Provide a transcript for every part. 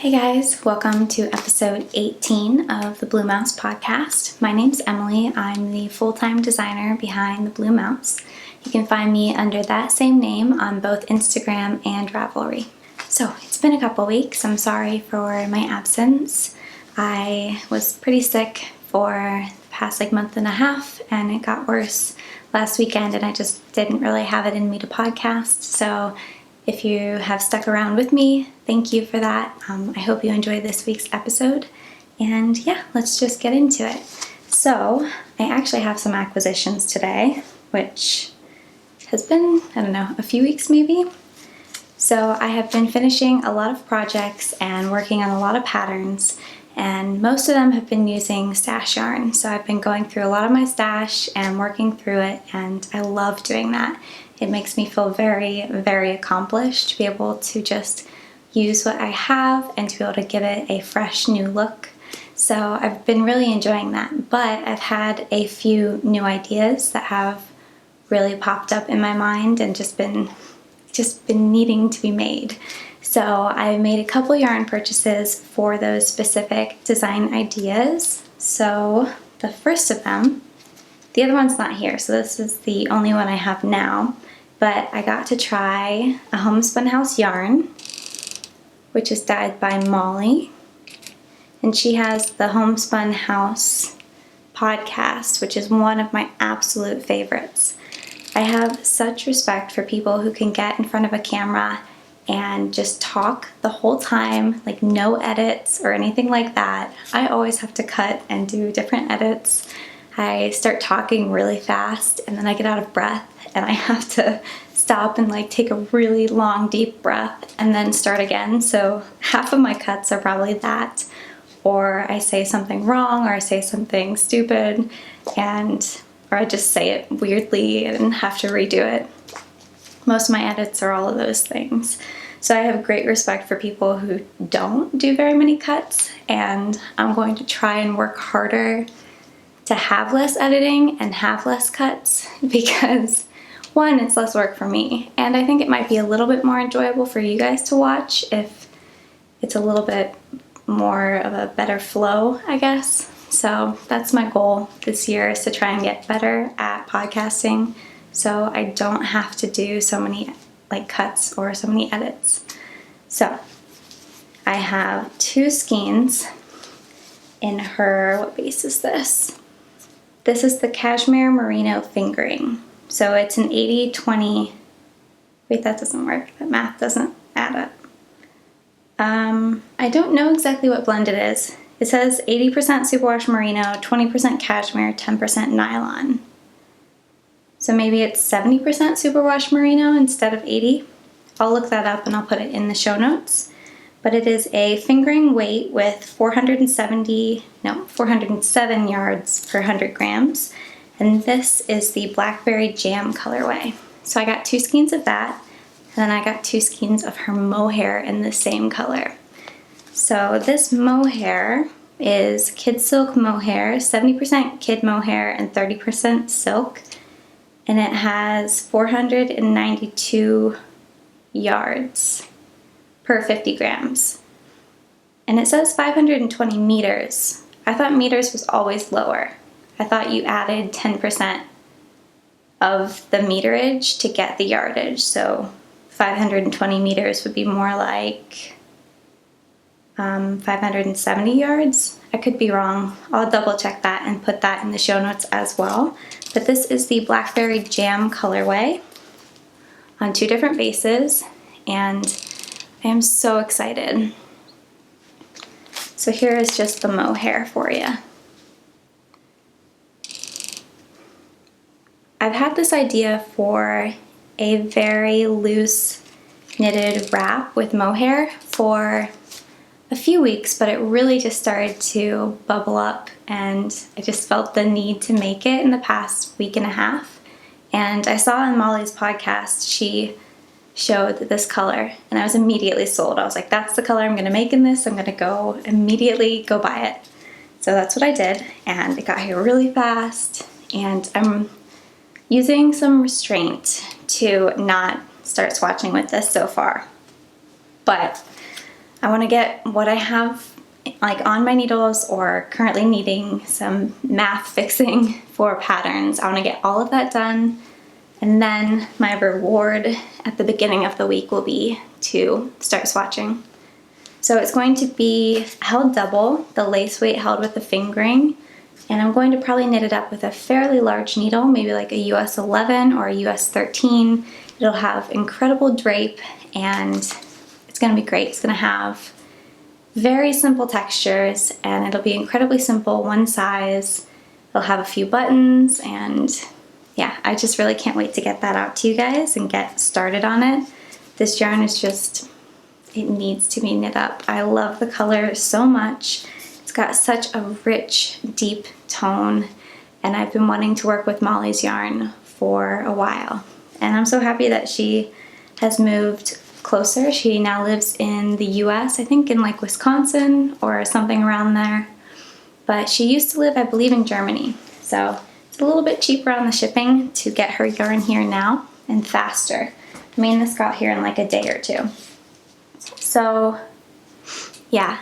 Hey guys, welcome to episode 18 of the Blue Mouse Podcast. My name's Emily. I'm the full-time designer behind the Blue Mouse. You can find me under that same name on both Instagram and Ravelry. So it's been a couple weeks. I'm sorry for my absence. I was pretty sick for the past month and a half, and it got worse last weekend, and I just didn't really have it in me to podcast. So if you have stuck around with me, thank you for that. I hope you enjoyed this week's episode. And yeah, let's just get into it. So I actually have some acquisitions today, which has been, a few weeks maybe. So I have been finishing a lot of projects and working on a lot of patterns, and most of them have been using stash yarn. So I've been going through a lot of my stash and working through it, and I love doing that. It makes me feel very, very accomplished to be able to just use what I have and to be able to give it a fresh new look. So I've been really enjoying that, but I've had a few new ideas that have really popped up in my mind and just been needing to be made. So I made a couple yarn purchases for those specific design ideas. So the first of them, the other one's not here, so this is the only one I have now. But I got to try a homespun house yarn, which is dyed by Molly. And she has the Homespun House podcast, which is one of my absolute favorites. I have such respect for people who can get in front of a camera and just talk the whole time, no edits or anything like that. I always have to cut and do different edits. I start talking really fast and then I get out of breath and I have to stop and take a really long deep breath and then start again. So half of my cuts are probably that, or I say something wrong, or I say something stupid, or I just say it weirdly and have to redo it. Most of my edits are all of those things. So I have great respect for people who don't do very many cuts, and I'm going to try and work harder to have less editing and have less cuts, because one, it's less work for me, and I think it might be a little bit more enjoyable for you guys to watch if it's a little bit more of a better flow, I guess. So that's my goal this year, is to try and get better at podcasting so I don't have to do so many cuts or so many edits. So I have two skeins in her, what base is this? This is the Cashmere Merino Fingering. So it's an 80-20, wait, that doesn't work. That math doesn't add up. I don't know exactly what blend it is. It says 80% superwash merino, 20% cashmere, 10% nylon. So maybe it's 70% superwash merino instead of 80. I'll look that up and I'll put it in the show notes. But it is a fingering weight with 407 yards per 100 grams. And this is the Blackberry Jam colorway. So I got two skeins of that, and then I got two skeins of her mohair in the same color. So this mohair is kid silk mohair, 70% kid mohair and 30% silk. And it has 492 yards per 50 grams. And it says 520 meters. I thought meters was always lower. I thought you added 10% of the meterage to get the yardage. So 520 meters would be more like 570 yards. I could be wrong. I'll double check that and put that in the show notes as well. But this is the Blackberry Jam colorway on two different bases, and I am so excited. So here is just the mohair for you. I've had this idea for a very loose knitted wrap with mohair for a few weeks, but it really just started to bubble up, and I just felt the need to make it in the past week and a half. And I saw on Molly's podcast, she showed this color, and I was immediately sold. I was like, that's the color I'm going to make in this. I'm going to immediately go buy it. So that's what I did, and it got here really fast, and I'm using some restraint to not start swatching with this so far. But I want to get what I have like on my needles or currently needing some math fixing for patterns. I want to get all of that done, and then my reward at the beginning of the week will be to start swatching. So it's going to be held double, the lace weight held with the fingering, and I'm going to probably knit it up with a fairly large needle, maybe like a US 11 or a US 13. It'll have incredible drape, and it's going to be great. It's going to have very simple textures, and it'll be incredibly simple, one size. It'll have a few buttons, and yeah, I just really can't wait to get that out to you guys and get started on it. This yarn is just, it needs to be knit up. I love the color so much. It's got such a rich, deep tone, and I've been wanting to work with Molly's yarn for a while. And I'm so happy that she has moved closer. She now lives in the US, I think in like Wisconsin or something around there. But she used to live, I believe, in Germany. So it's a little bit cheaper on the shipping to get her yarn here now, and faster. I mean, this got here in like a day or two. So yeah,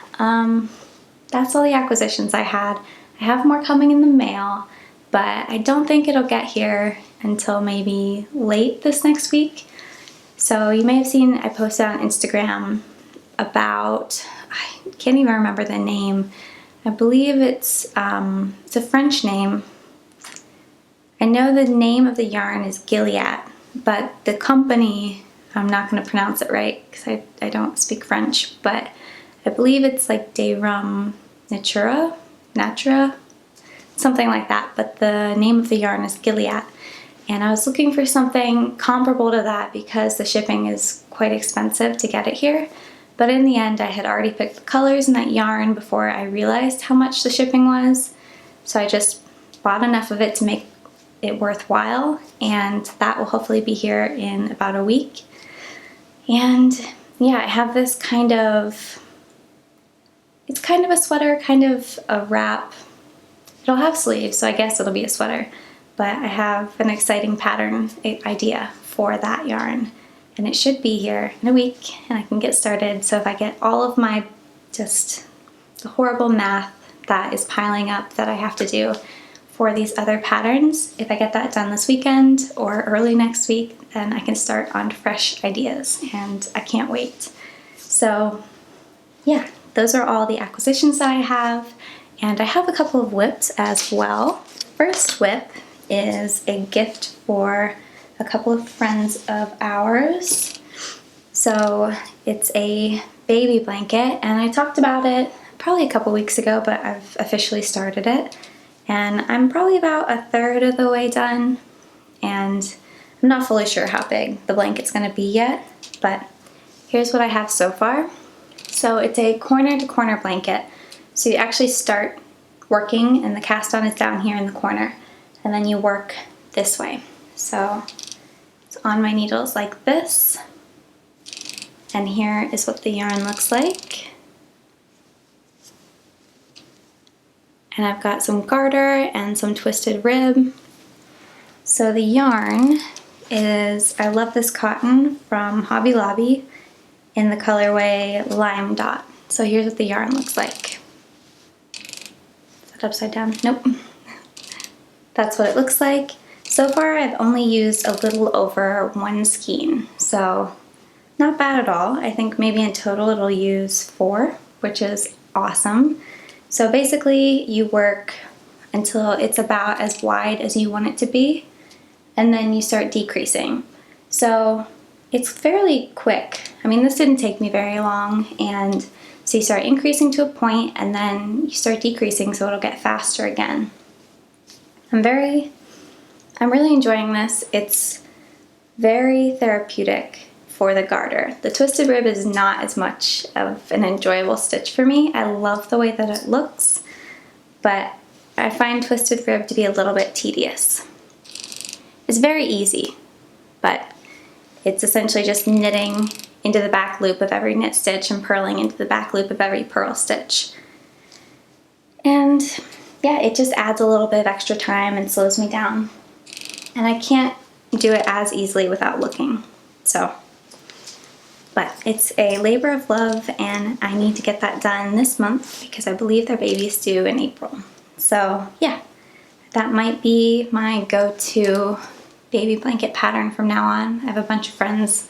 that's all the acquisitions I had. I have more coming in the mail, but I don't think it'll get here until maybe late this next week. So you may have seen I posted on Instagram about, I can't even remember the name. I believe it's a French name. I know the name of the yarn is Gilead, but the company, I'm not going to pronounce it right because I don't speak French, but I believe it's like De Rum Natura, something like that, but the name of the yarn is Gilead. And I was looking for something comparable to that because the shipping is quite expensive to get it here. But in the end, I had already picked the colors in that yarn before I realized how much the shipping was. So I just bought enough of it to make it worthwhile, and that will hopefully be here in about a week. And yeah, I have this kind of, it's kind of a sweater, kind of a wrap. It'll have sleeves, so I guess it'll be a sweater. But I have an exciting pattern idea for that yarn, and it should be here in a week, and I can get started. So if I get all of my just the horrible math that is piling up that I have to do for these other patterns, if I get that done this weekend or early next week, then I can start on fresh ideas, and I can't wait. So yeah, those are all the acquisitions that I have, and I have a couple of whips as well. First whip is a gift for a couple of friends of ours. So it's a baby blanket, and I talked about it probably a couple weeks ago, but I've officially started it. And I'm probably about a third of the way done, and I'm not fully sure how big the blanket's gonna be yet, but here's what I have so far. So it's a corner to corner blanket. So you actually start working and the cast on is down here in the corner, and then you work this way. So it's on my needles like this, and here is what the yarn looks like. And I've got some garter and some twisted rib. So the yarn is, I love this cotton from Hobby Lobby in the colorway Lime Dot. So here's what the yarn looks like. Is that upside down? Nope. That's what it looks like. So far I've only used a little over one skein, so not bad at all. I think maybe in total it'll use 4, which is awesome. So basically you work until it's about as wide as you want it to be, and then you start decreasing. So it's fairly quick. I mean, this didn't take me very long, and so you start increasing to a point and then you start decreasing so it'll get faster again. I'm really enjoying this. It's very therapeutic for the garter. The twisted rib is not as much of an enjoyable stitch for me. I love the way that it looks, but I find twisted rib to be a little bit tedious. It's very easy, but it's essentially just knitting into the back loop of every knit stitch and purling into the back loop of every purl stitch. And yeah, it just adds a little bit of extra time and slows me down. And I can't do it as easily without looking. But But it's a labor of love, and I need to get that done this month because I believe their baby's due in April. So yeah, that might be my go-to baby blanket pattern from now on. I have a bunch of friends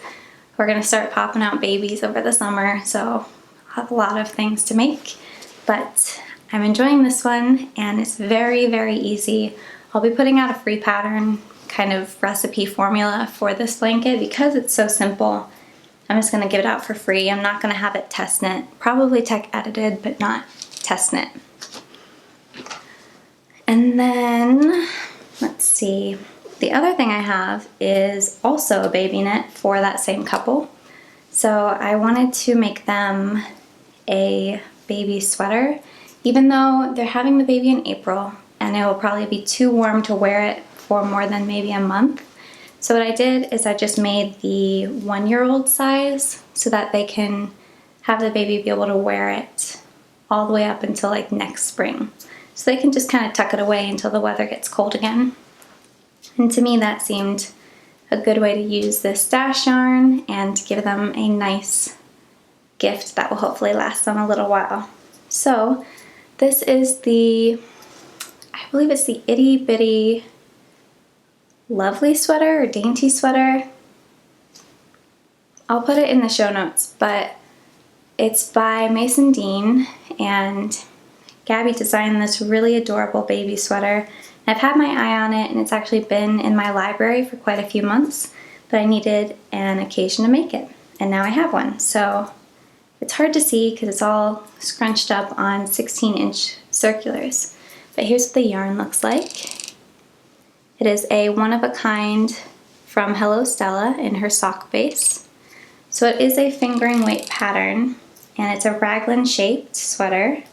who are going to start popping out babies over the summer, so I'll have a lot of things to make. But I'm enjoying this one, and it's very, very easy. I'll be putting out a free pattern kind of recipe formula for this blanket because it's so simple. I'm just going to give it out for free. I'm not going to have it test knit. Probably tech edited, but not test knit. And then, let's see. The other thing I have is also a baby knit for that same couple. So I wanted to make them a baby sweater, even though they're having the baby in April and it will probably be too warm to wear it for more than maybe a month. So what I did is I just made the 1-year-old size so that they can have the baby be able to wear it all the way up until like next spring. So they can just kind of tuck it away until the weather gets cold again. And to me that seemed a good way to use this stash yarn and to give them a nice gift that will hopefully last them a little while. So this is I believe it's the Itty Bitty Lovely Sweater or Dainty Sweater. I'll put it in the show notes, but it's by Mason Dean, and Gabby designed this really adorable baby sweater. I've had my eye on it, and it's actually been in my library for quite a few months, but I needed an occasion to make it, and now I have one. So it's hard to see because it's all scrunched up on 16-inch circulars, but here's what the yarn looks like. It is a one-of-a-kind from Hello Stella in her sock base. So it is a fingering weight pattern, and it's a raglan shaped sweater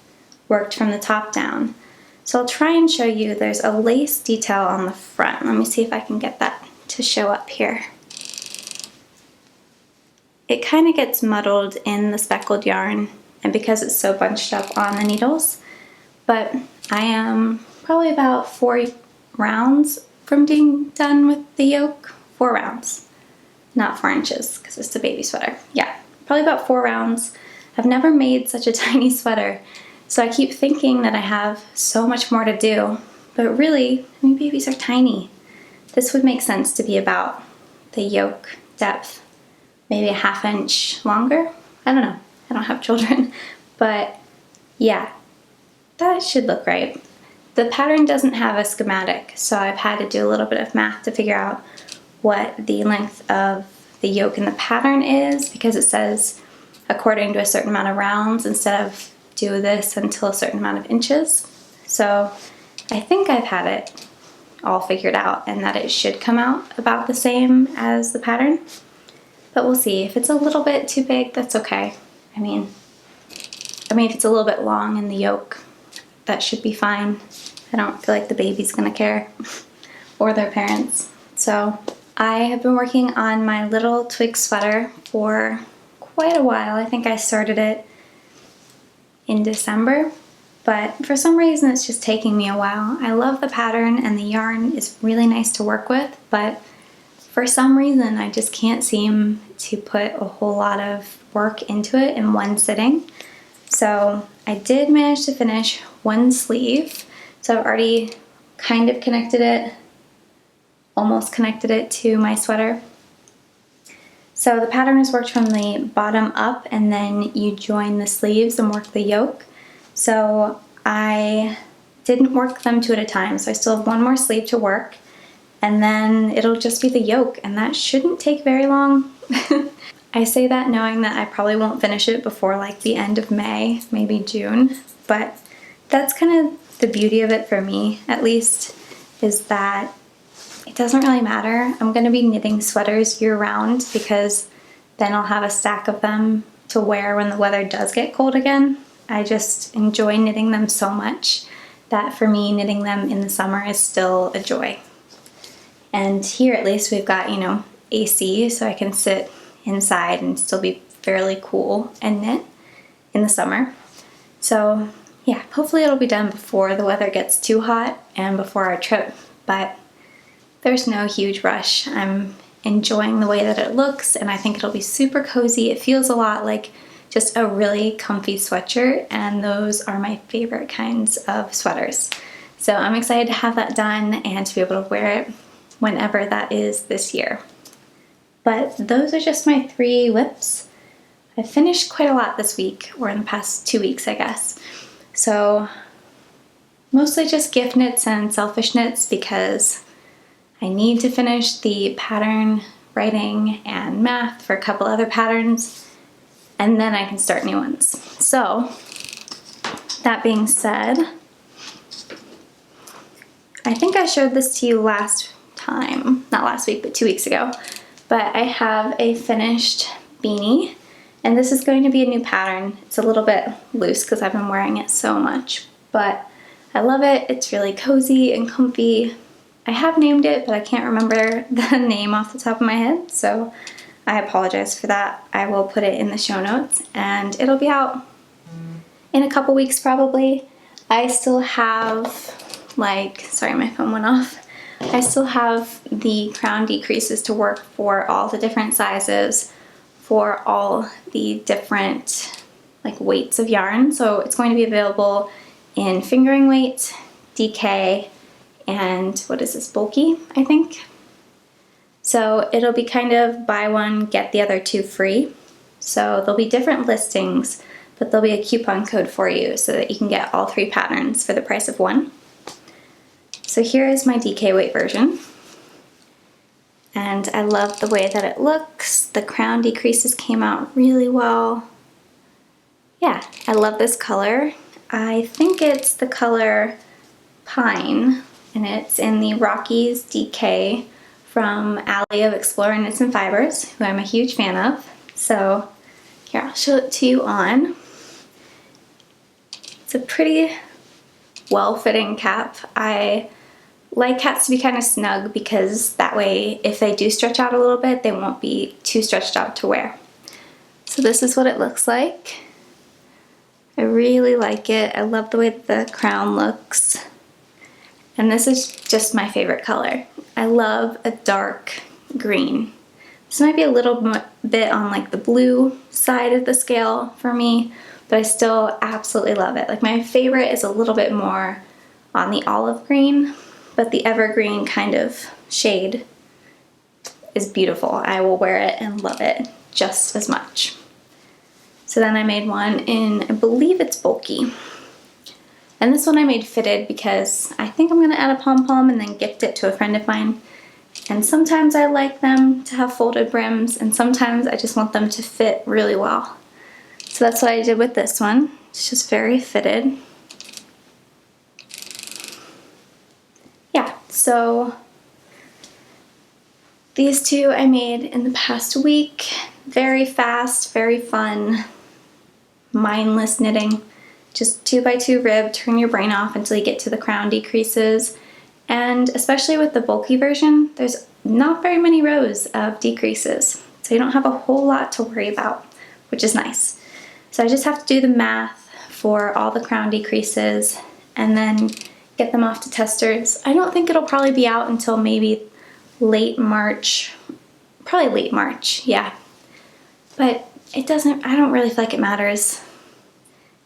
worked from the top down. So I'll try and show you, there's a lace detail on the front. Let me see if I can get that to show up here. It kind of gets muddled in the speckled yarn, and because it's so bunched up on the needles, but I am probably about 4 rounds from being done with the yoke. 4 rounds, not 4 inches because it's a baby sweater. Yeah, probably about 4 rounds. I've never made such a tiny sweater, so I keep thinking that I have so much more to do, but really, I mean, babies are tiny. This would make sense to be about the yoke depth, maybe a 1/2 inch longer. I don't know, I don't have children, but yeah, that should look right. The pattern doesn't have a schematic, so I've had to do a little bit of math to figure out what the length of the yoke in the pattern is, because it says according to a certain amount of rounds instead of do this until a certain amount of inches. So I think I've had it all figured out and that it should come out about the same as the pattern, but we'll see. If it's a little bit too big, that's okay. I mean if it's a little bit long in the yoke, that should be fine. I don't feel like the baby's gonna care or their parents. So I have been working on my little twig sweater for quite a while. I think I started it in December, but for some reason it's just taking me a while. I love the pattern and the yarn is really nice to work with, but for some reason I just can't seem to put a whole lot of work into it in one sitting. So I did manage to finish one sleeve. So I've already kind of connected it, almost connected it to my sweater. So the pattern is worked from the bottom up, and then you join the sleeves and work the yoke. So I didn't work them 2 at a time, so I still have one more sleeve to work, and then it'll just be the yoke, and that shouldn't take very long. I say that knowing that I probably won't finish it before like the end of May, maybe June, but that's kind of the beauty of it for me, at least, is that it doesn't really matter. I'm going to be knitting sweaters year-round because then I'll have a stack of them to wear when the weather does get cold again. I just enjoy knitting them so much that for me, knitting them in the summer is still a joy. And here at least we've got, AC, so I can sit inside and still be fairly cool and knit in the summer. So yeah, hopefully it'll be done before the weather gets too hot and before our trip, but there's no huge rush. I'm enjoying the way that it looks, and I think it'll be super cozy. It feels a lot like just a really comfy sweatshirt, and those are my favorite kinds of sweaters. So I'm excited to have that done and to be able to wear it whenever that is this year. But those are just my 3 whips. I finished quite a lot this week, or in the past 2 weeks, I guess. So mostly just gift knits and selfish knits because I need to finish the pattern writing and math for a couple other patterns, and then I can start new ones. So that being said, I think I showed this to you last time, not last week, but 2 weeks ago, but I have a finished beanie, and this is going to be a new pattern. It's a little bit loose because I've been wearing it so much, but I love it. It's really cozy and comfy. I have named it, but I can't remember the name off the top of my head, so I apologize for that. I will put it in the show notes, and it'll be out in a couple weeks probably. I still have, sorry, my phone went off. I still have the crown decreases to work for all the different sizes, for all the different weights of yarn. So it's going to be available in fingering weight, DK, and what is this, bulky, I think. So it'll be kind of buy one, get the other 2 free. So there'll be different listings, but there'll be a coupon code for you so that you can get all 3 patterns for the price of 1. So here is my DK weight version. And I love the way that it looks. The crown decreases came out really well. Yeah, I love this color. I think it's the color Pine, and it's in the Rockies DK from Alley of Explorer Knits and Fibers, who I'm a huge fan of. So here, I'll show it to you on. It's a pretty well-fitting cap. I like caps to be kind of snug because that way, if they do stretch out a little bit, they won't be too stretched out to wear. So this is what it looks like. I really like it. I love the way the crown looks. And this is just my favorite color. I love a dark green. This might be a little bit on the blue side of the scale for me, but I still absolutely love it. My favorite is a little bit more on the olive green, but the evergreen kind of shade is beautiful. I will wear it and love it just as much. So then I made one in, I believe it's bulky. And this one I made fitted because I think I'm gonna add a pom-pom and then gift it to a friend of mine. And sometimes I like them to have folded brims, and sometimes I just want them to fit really well. So that's what I did with this one. It's just very fitted. Yeah, so these 2 I made in the past week. Very fast, very fun, mindless knitting. Just 2x2 rib, turn your brain off until you get to the crown decreases. And especially with the bulky version, there's not very many rows of decreases. So you don't have a whole lot to worry about, which is nice. So I just have to do the math for all the crown decreases and then get them off to testers. I don't think it'll probably be out until maybe late March, probably late March, yeah. But I don't really feel like it matters.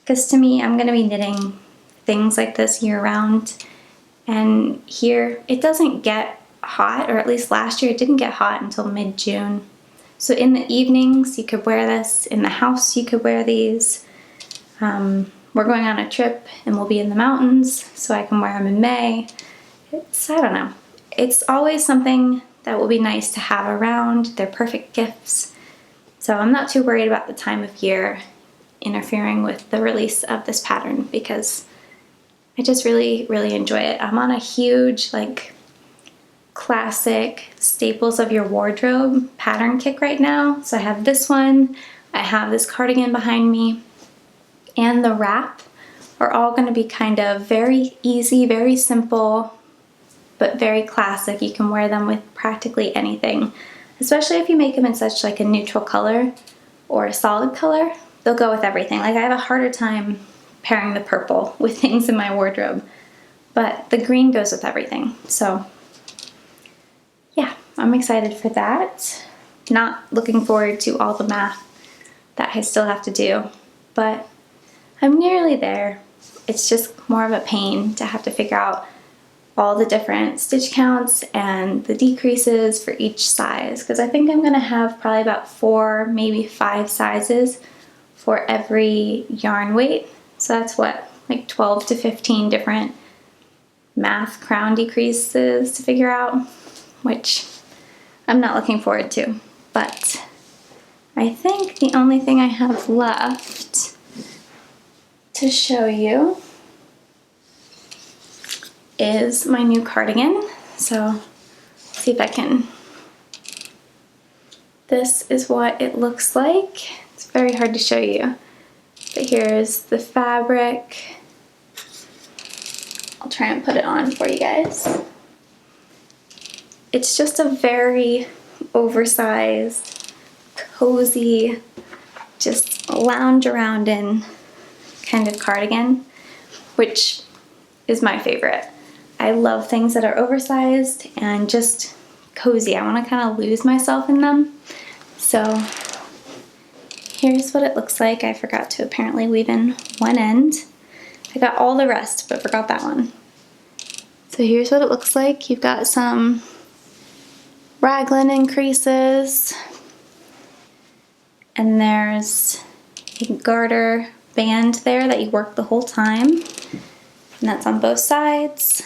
Because to me, I'm gonna be knitting things like this year round. And here, it doesn't get hot, or at least last year, it didn't get hot until mid-June. So in the evenings, you could wear this. In the house, you could wear these. We're going on a trip and we'll be in the mountains, so I can wear them in May. I don't know. It's always something that will be nice to have around. They're perfect gifts. So I'm not too worried about the time of year interfering with the release of this pattern because I just really, really enjoy it. I'm on a huge, classic staples of your wardrobe pattern kick right now. So I have this one, I have this cardigan behind me, and the wrap are all going to be kind of very easy, very simple, but very classic. You can wear them with practically anything, especially if you make them in such a neutral color or a solid color. They'll go with everything. I have a harder time pairing the purple with things in my wardrobe, but the green goes with everything. So yeah, I'm excited for that. Not looking forward to all the math that I still have to do, but I'm nearly there. It's just more of a pain to have to figure out all the different stitch counts and the decreases for each size, because I think I'm gonna have probably about 4, maybe 5 sizes for every yarn weight. So that's what, like 12 to 15 different math crown decreases to figure out, which I'm not looking forward to. But I think the only thing I have left to show you is my new cardigan. So see if I can. This is what it looks like. It's very hard to show you, but here's the fabric. I'll try and put it on for you guys. It's just a very oversized, cozy, just lounge around in kind of cardigan, which is my favorite. I love things that are oversized and just cozy. I want to kind of lose myself in them. So here's what it looks like. I forgot to apparently weave in one end. I got all the rest, but forgot that one. So here's what it looks like. You've got some raglan increases, and there's a garter band there that you work the whole time, and that's on both sides.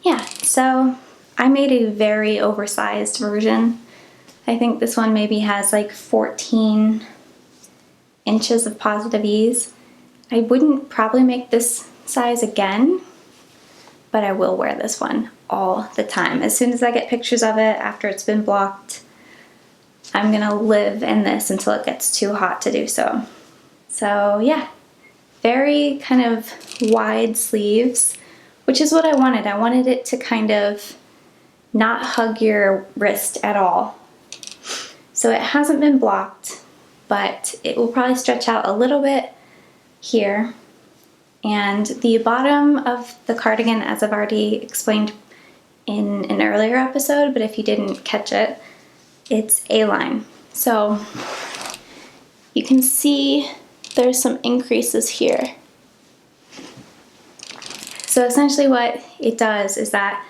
Yeah, so I made a very oversized version. I think this one maybe has like 14 inches of positive ease. I wouldn't probably make this size again, but I will wear this one all the time. As soon as I get pictures of it after it's been blocked, I'm gonna live in this until it gets too hot to do so. So yeah, very kind of wide sleeves, which is what I wanted. I wanted it to kind of not hug your wrist at all. So it hasn't been blocked, but it will probably stretch out a little bit here. And the bottom of the cardigan, as I've already explained in an earlier episode, but if you didn't catch it, it's A-line. So you can see there's some increases here. So essentially what it does is that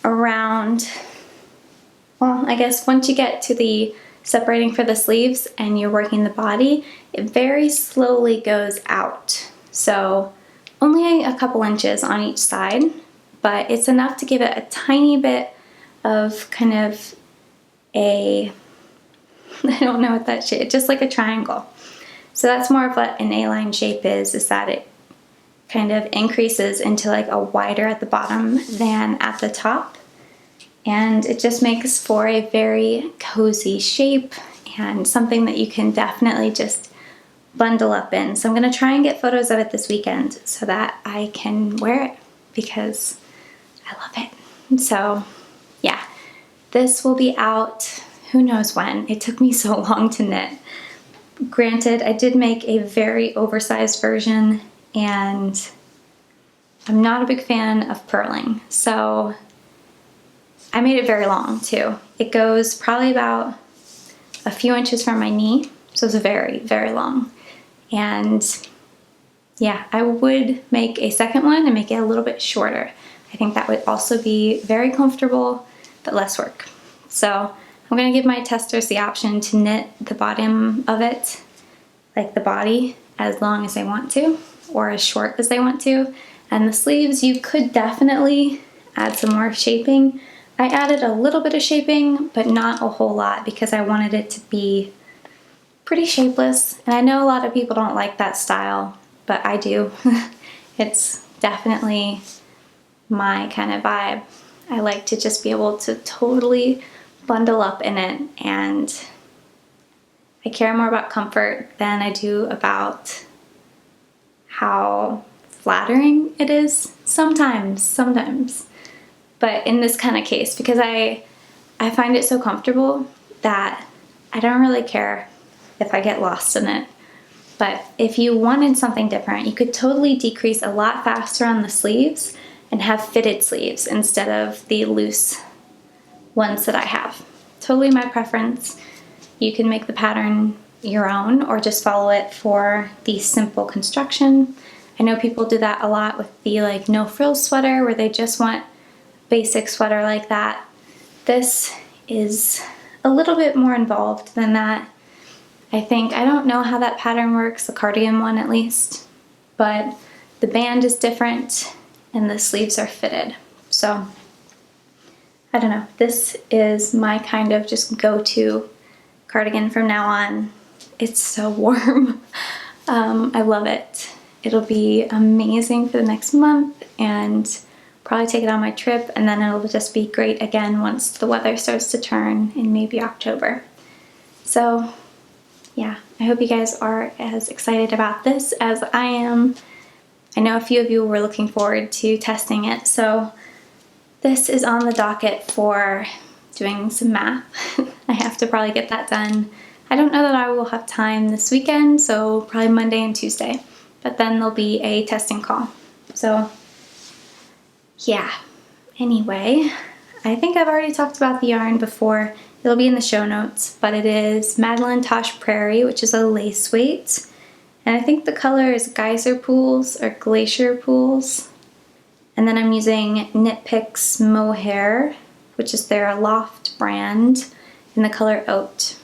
around, well, I guess once you get to the separating for the sleeves and you're working the body, it very slowly goes out. So only a couple inches on each side, but it's enough to give it a tiny bit of kind of a, I don't know what that shape, just like a triangle. So that's more of what an A-line shape is that it kind of increases into like a wider at the bottom than at the top. And it just makes for a very cozy shape and something that you can definitely just bundle up in. So I'm gonna try and get photos of it this weekend so that I can wear it because I love it. So yeah, this will be out who knows when. It took me so long to knit. Granted, I did make a very oversized version and I'm not a big fan of purling. So I made it very long too. It goes probably about a few inches from my knee. So it's very, very long. And yeah, I would make a second one and make it a little bit shorter. I think that would also be very comfortable, but less work. So I'm gonna give my testers the option to knit the bottom of it, like the body, as long as they want to, or as short as they want to. And the sleeves, you could definitely add some more shaping. I added a little bit of shaping, but not a whole lot because I wanted it to be pretty shapeless. And I know a lot of people don't like that style, but I do. It's definitely my kind of vibe. I like to just be able to totally bundle up in it, and I care more about comfort than I do about how flattering it is sometimes. But in this kind of case, because I find it so comfortable that I don't really care if I get lost in it. But if you wanted something different, you could totally decrease a lot faster on the sleeves and have fitted sleeves instead of the loose ones that I have. Totally my preference. You can make the pattern your own or just follow it for the simple construction. I know people do that a lot with the like no frills sweater where they just want basic sweater like that. This is a little bit more involved than that. I think, I don't know how that pattern works, the cardigan one at least, but the band is different and the sleeves are fitted. So I don't know, this is my kind of just go-to cardigan from now on. It's so warm. I love it. It'll be amazing for the next month and probably take it on my trip, and then it'll just be great again once the weather starts to turn in maybe October. So yeah, I hope you guys are as excited about this as I am. I know a few of you were looking forward to testing it, so this is on the docket for doing some math. I have to probably get that done. I don't know that I will have time this weekend, so probably Monday and Tuesday, but then there'll be a testing call. So yeah, anyway, I think I've already talked about the yarn before. It'll be in the show notes, but it is Madeline Tosh Prairie, which is a lace weight. And I think the color is Geyser Pools or Glacier Pools. And then I'm using Knit Picks Mohair, which is their Loft brand, in the color Oat.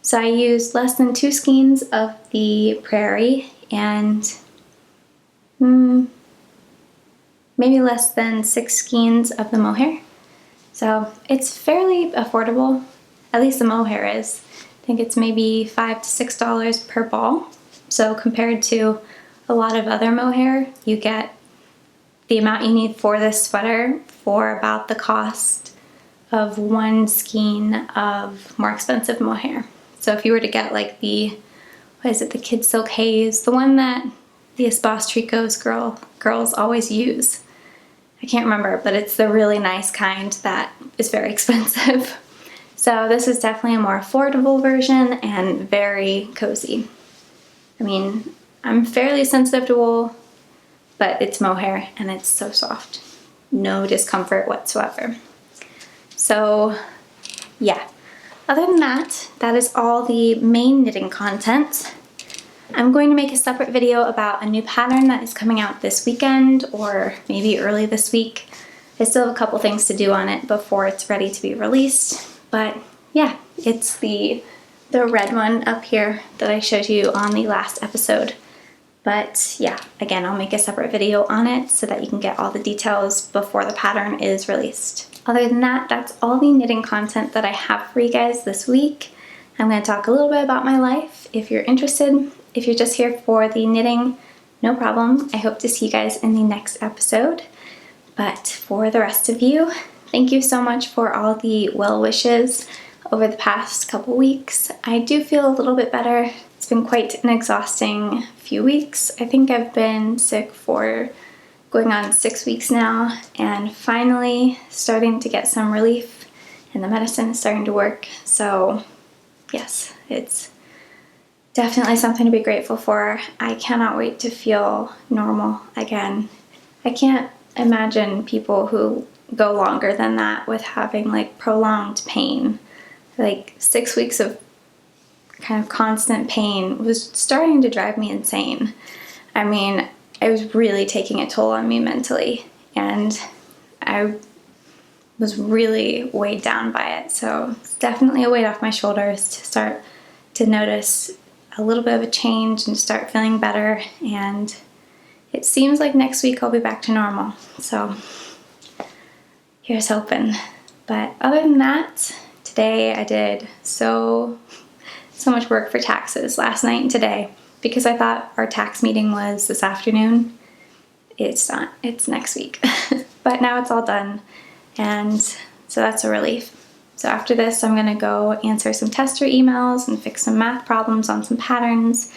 So I used less than 2 skeins of the Prairie and maybe less than 6 skeins of the mohair. So it's fairly affordable, at least the mohair is. I think it's maybe $5 to $6 per ball. So compared to a lot of other mohair, you get the amount you need for this sweater for about the cost of 1 skein of more expensive mohair. So if you were to get like the Kid Silk Haze, the one that the Espoz Tricot's girls always use. I can't remember, but it's the really nice kind that is very expensive. So this is definitely a more affordable version and very cozy. I mean, I'm fairly sensitive to wool, but it's mohair and it's so soft. No discomfort whatsoever. So yeah, other than that, that is all the main knitting content. I'm going to make a separate video about a new pattern that is coming out this weekend or maybe early this week. I still have a couple things to do on it before it's ready to be released, but yeah, it's the red one up here that I showed you on the last episode. But yeah, again, I'll make a separate video on it so that you can get all the details before the pattern is released. Other than that, that's all the knitting content that I have for you guys this week. I'm going to talk a little bit about my life if you're interested. If you're just here for the knitting, no problem. I hope to see you guys in the next episode. But for the rest of you, thank you so much for all the well wishes over the past couple weeks. I do feel a little bit better. It's been quite an exhausting few weeks. I think I've been sick for going on 6 weeks now, and finally starting to get some relief, and the medicine is starting to work. So yes, it's definitely something to be grateful for. I cannot wait to feel normal again. I can't imagine people who go longer than that with having like prolonged pain. Like 6 weeks of kind of constant pain was starting to drive me insane. I mean, it was really taking a toll on me mentally, and I was really weighed down by it. So it's definitely a weight off my shoulders to start to notice a little bit of a change and start feeling better. And it seems like next week I'll be back to normal. So here's hoping. But other than that, today I did so much work for taxes last night and today because I thought our tax meeting was this afternoon. It's not, it's next week. But now it's all done, and so that's a relief. So after this, I'm gonna go answer some tester emails and fix some math problems on some patterns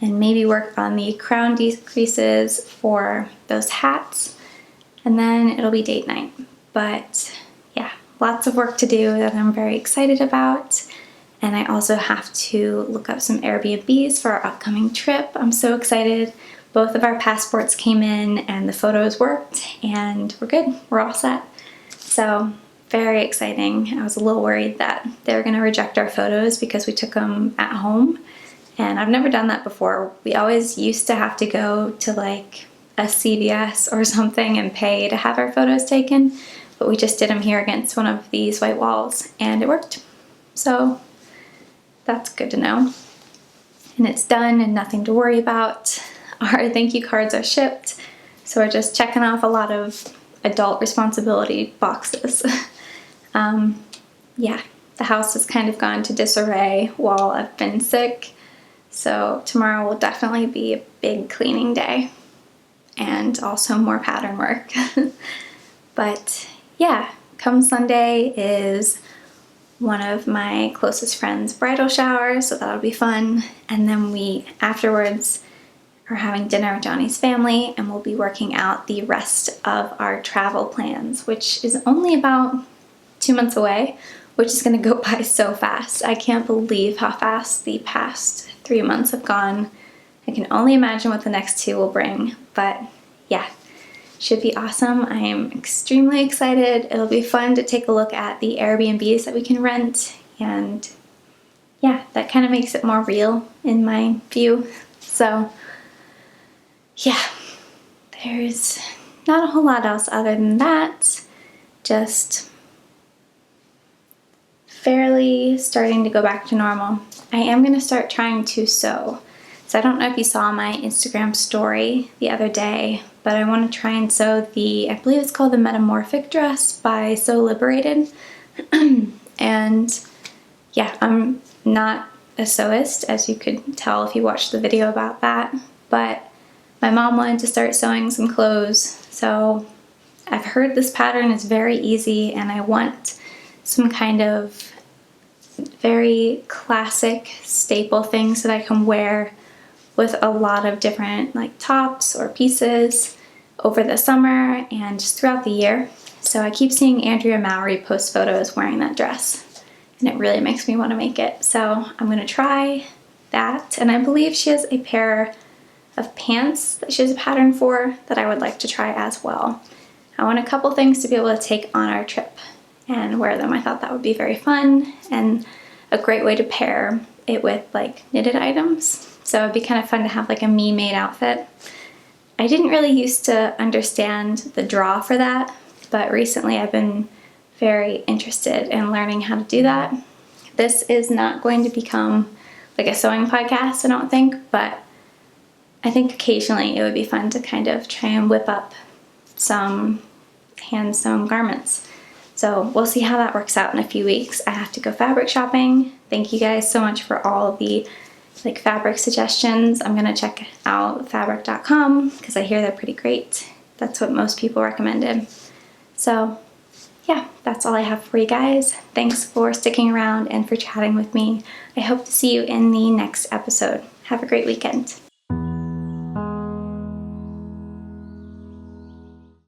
and maybe work on the crown decreases for those hats, and then it'll be date night. But yeah, lots of work to do that I'm very excited about. And I also have to look up some Airbnbs for our upcoming trip. I'm so excited. Both of our passports came in and the photos worked, and we're good. We're all set. So very exciting. I was a little worried that they were going to reject our photos because we took them at home, and I've never done that before. We always used to have to go to like a CVS or something and pay to have our photos taken, but we just did them here against one of these white walls and it worked. So that's good to know. And it's done and nothing to worry about. Our thank you cards are shipped, so we're just checking off a lot of adult responsibility boxes. Yeah, the house has kind of gone to disarray while I've been sick, so tomorrow will definitely be a big cleaning day and also more pattern work. But yeah, come Sunday is one of my closest friends' bridal showers, so that'll be fun. And then we afterwards are having dinner with Johnny's family, and we'll be working out the rest of our travel plans, which is only about 2 months away, which is going to go by so fast. I can't believe how fast the past 3 months have gone. I can only imagine what the next 2 will bring, but yeah, should be awesome. I am extremely excited. It'll be fun to take a look at the Airbnbs that we can rent, and yeah, that kind of makes it more real in my view. So yeah, there's not a whole lot else other than that. Just fairly starting to go back to normal. I am going to start trying to sew. So I don't know if you saw my Instagram story the other day, but I want to try and sew I believe it's called the Metamorphic dress by Sew Liberated. And yeah, I'm not a sewist, as you could tell if you watched the video about that, but my mom wanted to start sewing some clothes, so I've heard this pattern is very easy, and I want some kind of very classic staple things that I can wear with a lot of different like tops or pieces over the summer and just throughout the year. So I keep seeing Andrea Mowry post photos wearing that dress, and it really makes me want to make it. So I'm going to try that, and I believe she has a pair of pants that she has a pattern for that I would like to try as well. I want a couple things to be able to take on our trip and wear them. I thought that would be very fun and a great way to pair it with like knitted items. So it'd be kind of fun to have like a me-made outfit. I didn't really used to understand the draw for that, but recently I've been very interested in learning how to do that. This is not going to become like a sewing podcast, I don't think, but I think occasionally it would be fun to kind of try and whip up some hand-sewn garments. So we'll see how that works out in a few weeks. I have to go fabric shopping. Thank you guys so much for all the like fabric suggestions. I'm gonna check out fabric.com because I hear they're pretty great. That's what most people recommended. So yeah, that's all I have for you guys. Thanks for sticking around and for chatting with me. I hope to see you in the next episode. Have a great weekend.